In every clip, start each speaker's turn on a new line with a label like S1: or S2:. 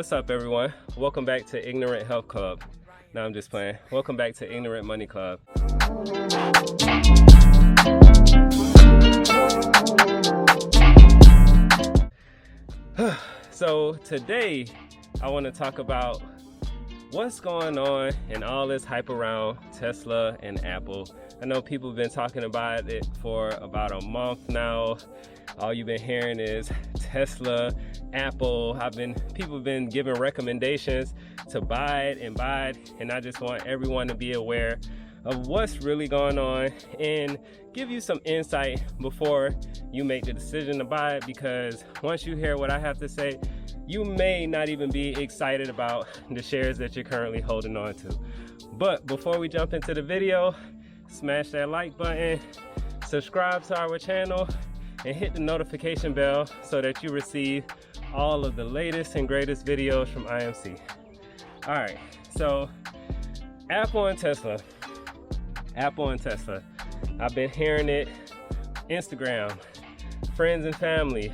S1: What's up, everyone? Welcome back to Ignorant Health Club. No, I'm just playing. Welcome back to Ignorant Money Club. So today I want to talk about what's going on and all this hype around Tesla and Apple. I know people have been talking about it for about a month now. All you've been hearing is Tesla, Apple. People have been giving recommendations to buy it, and I just want everyone to be aware of what's really going on and give you some insight before you make the decision to buy it, because once you hear what I have to say, you may not even be excited about the shares that you're currently holding on to. But before we jump into the video, smash that like button, subscribe to our channel, and hit the notification bell so that you receive all of the latest and greatest videos from IMC. All right, so Apple and Tesla. I've been hearing it, Instagram, friends and family,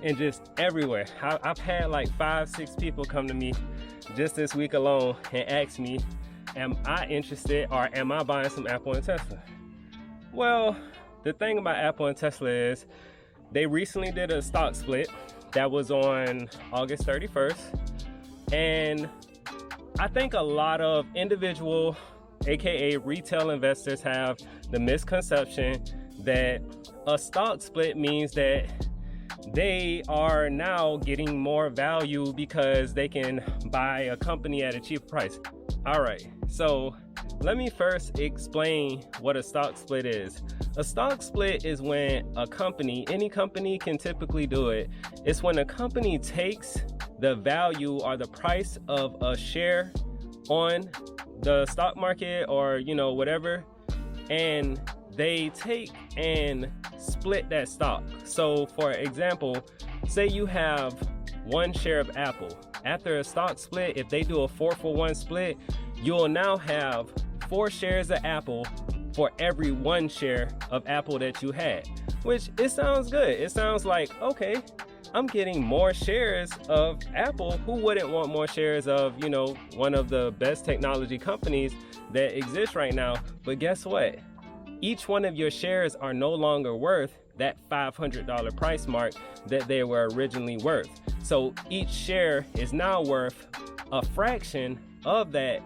S1: and just everywhere. I've had like 5-6 people come to me just this week alone and ask me, am I interested or am I buying some Apple and Tesla? Well, the thing about Apple and Tesla is they recently did a stock split that was on August 31st. And I think a lot of individual, AKA retail investors, have the misconception that a stock split means that they are now getting more value because they can buy a company at a cheaper price. All right, so let me first explain what a stock split is. A stock split is when a company, any company can typically do it. It's when a company takes the value or the price of a share on the stock market or whatever, and they take and split that stock. So for example, say you have one share of Apple. After a stock split, if they do a 4-for-1 split, you'll now have 4 shares of Apple for every 1 share of Apple that you had, which it sounds good. It sounds like, okay, I'm getting more shares of Apple. Who wouldn't want more shares of, one of the best technology companies that exist right now? But guess what? Each one of your shares are no longer worth that $500 price mark that they were originally worth. So each share is now worth a fraction of that,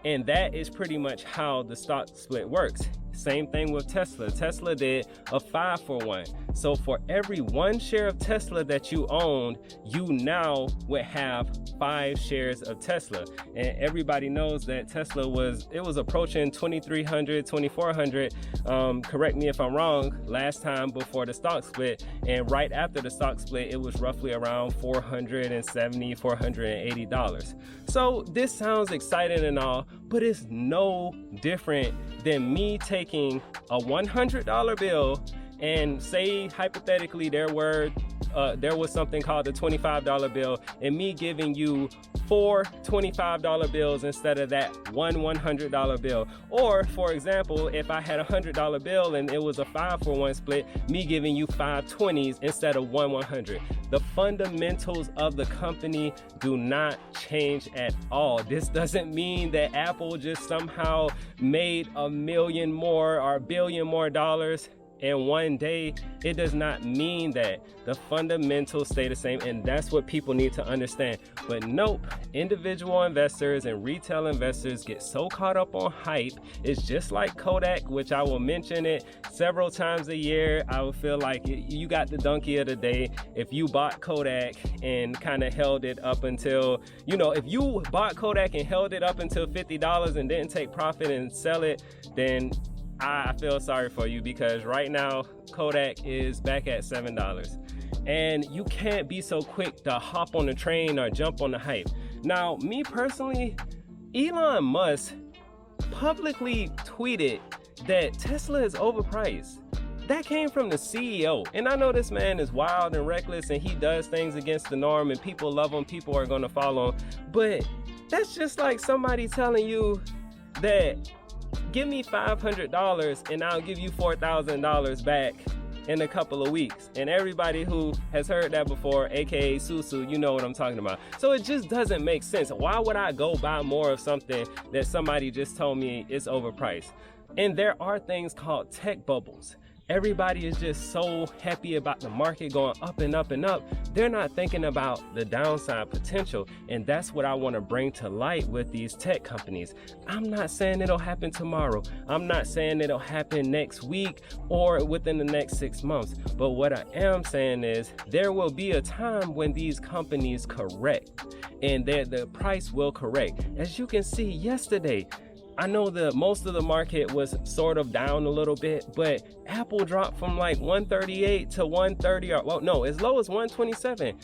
S1: and that is pretty much how the stock split works. Same thing with Tesla. Tesla did a 5-for-1. So for every 1 share of Tesla that you owned, you now would have 5 shares of Tesla. And everybody knows that Tesla was approaching 2,300, 2,400. Correct me if I'm wrong, last time before the stock split. And right after the stock split, it was roughly around $470, $480. So this sounds exciting and all, but it's no different than me taking a $100 bill and say hypothetically there was something called the $25 bill, and me giving you 4 $25 bills instead of that one $100 bill. Or for example, if I had a $100 bill and it was a 5-for-1 split, me giving you 5 20s instead of 1 100. The fundamentals of the company do not change at all. This doesn't mean that Apple just somehow made $1 million more or $1 billion more dollars in one day. It does not mean that. The fundamentals stay the same, and that's what people need to understand. But nope, individual investors and retail investors get so caught up on hype. It's just like Kodak, which I will mention it several times a year. I would feel like you got the donkey of the day if you bought Kodak and kind of held it up until, if you bought Kodak and held it up until $50 and didn't take profit and sell it, then I feel sorry for you, because right now Kodak is back at $7. And you can't be so quick to hop on the train or jump on the hype. Now, me personally, Elon Musk publicly tweeted that Tesla is overpriced. That came from the CEO. And I know this man is wild and reckless and he does things against the norm and people love him, people are gonna follow him. But that's just like somebody telling you that give me $500 and I'll give you $4,000 back in a couple of weeks. And everybody who has heard that before, aka Susu, you know what I'm talking about. So it just doesn't make sense. Why would I go buy more of something that somebody just told me is overpriced? And there are things called tech bubbles. Everybody is just so happy about the market going up and up and up. They're not thinking about the downside potential. And that's what I want to bring to light with these tech companies. I'm not saying it'll happen tomorrow. I'm not saying it'll happen next week or within the next 6 months. But what I am saying is there will be a time when these companies correct and the price will correct. As you can see yesterday, I know that most of the market was sort of down a little bit, but Apple dropped from like 138 to 130, or well, no, as low as 127.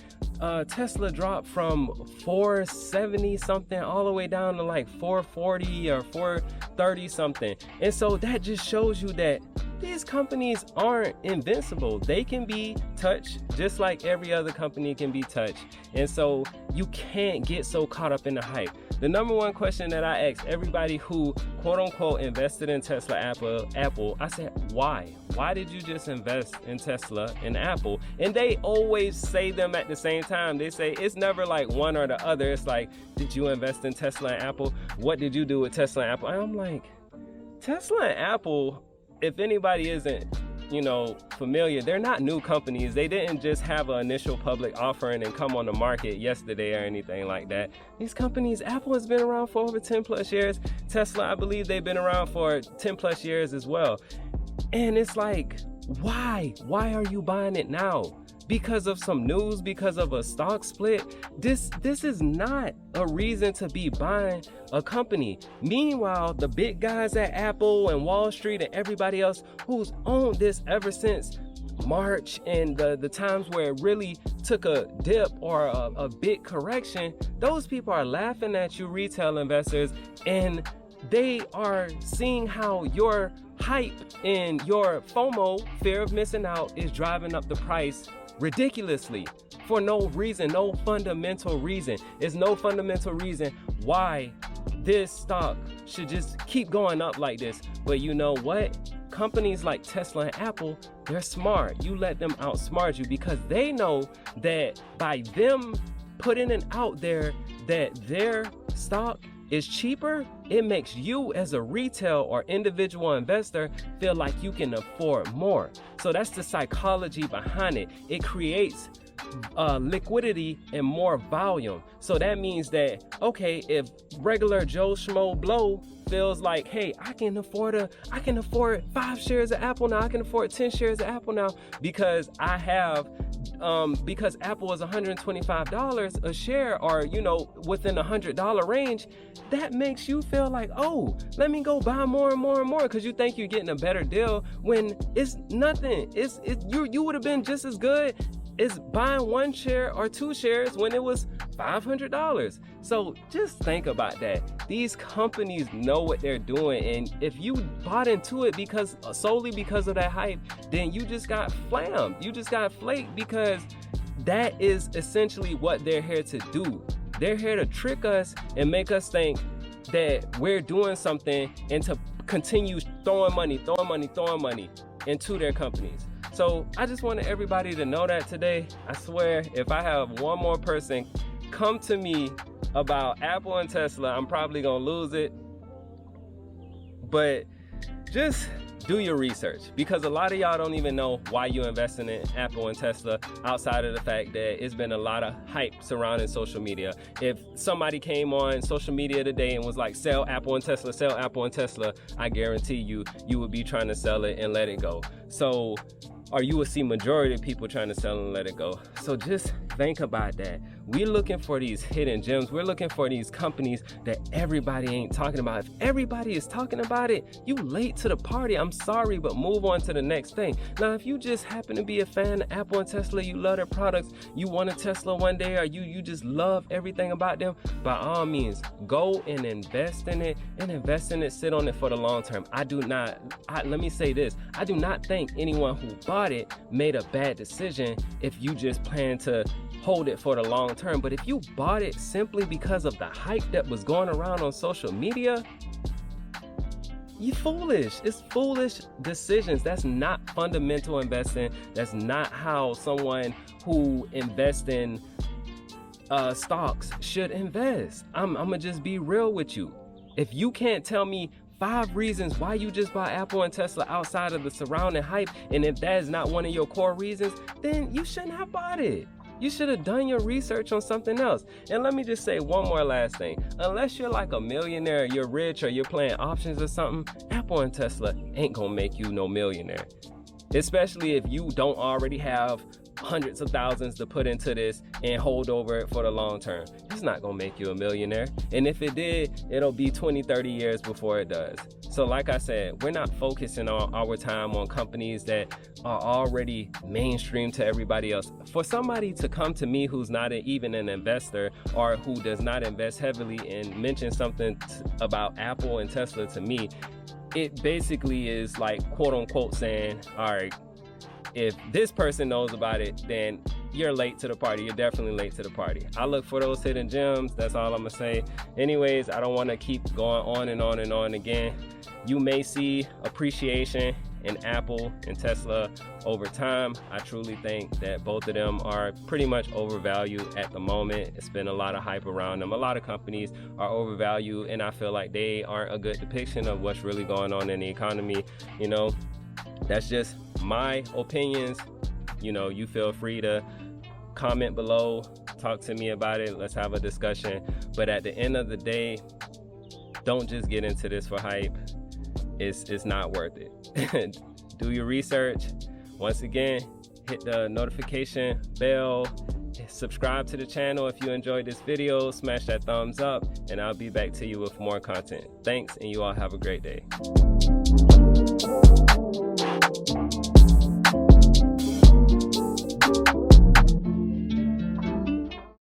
S1: Tesla dropped from 470 something all the way down to like 440 or 430 something. And so that just shows you that these companies aren't invincible. They can be touched just like every other company can be touched. And so you can't get so caught up in the hype. The number one question that I ask everybody who quote unquote invested in Tesla, Apple, I said, why? Why did you just invest in Tesla and Apple? And they always say them at the same time. They say it's never like one or the other. It's like, did you invest in Tesla and Apple? What did you do with Tesla and Apple? And I'm like, Tesla and Apple, if anybody isn't, familiar, they're not new companies. They didn't just have an initial public offering and come on the market yesterday or anything like that. These companies, Apple has been around for over 10 plus years. Tesla, I believe they've been around for 10 plus years as well. And it's like, why? Why are you buying it now? Because of some news, because of a stock split? This is not a reason to be buying a company. Meanwhile, the big guys at Apple and Wall Street and everybody else who's owned this ever since March and the times where it really took a dip or a big correction, those people are laughing at you retail investors, and they are seeing how your hype and your FOMO, fear of missing out, is driving up the price ridiculously for no reason, no fundamental reason. There's no fundamental reason why this stock should just keep going up like this. But you know what? Companies like Tesla and Apple, they're smart. You let them outsmart you because they know that by them putting it out there that their stock is cheaper, it makes you as a retail or individual investor feel like you can afford more. So that's the psychology behind it. It creates liquidity and more volume. So that means that, okay, if regular Joe Schmo Blow feels like, hey, I can afford 5 shares of Apple now, I can afford 10 shares of Apple now because I have because Apple is $125 a share, or within $100 range, that makes you feel like, oh, let me go buy more and more and more, because you think you're getting a better deal when it's nothing. You would have been just as good as buying 1 share or 2 shares when it was $500. So just think about that. These companies know what they're doing, and if you bought into it solely because of that hype, then you just got flammed. You just got flaked, because that is essentially what they're here to do. They're here to trick us and make us think that we're doing something and to continue throwing money into their companies. So I just wanted everybody to know that today. I swear, if I have one more person come to me about Apple and Tesla, I'm probably gonna lose it. But just do your research, because a lot of y'all don't even know why you investing in Apple and Tesla outside of the fact that it's been a lot of hype surrounding social media. If somebody came on social media today and was like, sell Apple and Tesla, sell Apple and Tesla, I guarantee you would be trying to sell it and let it go. So, or you will see majority of people trying to sell and let it go. So just think about that. We're looking for these hidden gems. We're looking for these companies that everybody ain't talking about. If everybody is talking about it, you late to the party. I'm sorry, but move on to the next thing. Now, if you just happen to be a fan of Apple and Tesla, you love their products, you want a Tesla one day, or you just love everything about them, by all means, go and invest in it, sit on it for the long term. Let me say this. I do not think anyone who bought it made a bad decision if you just plan to hold it for the long term. But if you bought it simply because of the hype that was going around on social media, You foolish. It's foolish decisions. That's not fundamental investing. That's not how someone who invests in stocks should invest. I'm gonna just be real with you. If you can't tell me 5 reasons why you just bought Apple and Tesla outside of the surrounding hype, and if that is not one of your core reasons, then you shouldn't have bought it. You should have done your research on something else. And let me just say one more last thing. Unless you're like a millionaire, you're rich, or you're playing options or something, Apple and Tesla ain't gonna make you no millionaire. Especially if you don't already have hundreds of thousands to put into this and hold over it for the long term. It's not gonna make you a millionaire. And if it did, it'll be 20, 30 years before it does. So like I said, we're not focusing on our time on companies that are already mainstream to everybody else. For somebody to come to me who's not even an investor or who does not invest heavily and mention something about Apple and Tesla to me, it basically is like quote unquote saying, all right, if this person knows about it, then you're late to the party. You're definitely late to the party. I look for those hidden gems. That's all I'm gonna say. Anyways, I don't want to keep going on and on and on again. You may see appreciation in Apple and Tesla over time. I truly think that both of them are pretty much overvalued at the moment. It's been a lot of hype around them. A lot of companies are overvalued, and I feel like they aren't a good depiction of what's really going on in the economy. You know, that's just my opinions. You know, you feel free to comment below, talk to me about it, let's have a discussion. But at the end of the day, don't just get into this for hype. It's not worth it. Do your research. Once again, hit the notification bell, subscribe to the channel if you enjoyed this video, smash that thumbs up, and I'll be back to you with more content. Thanks, and you all have a great day.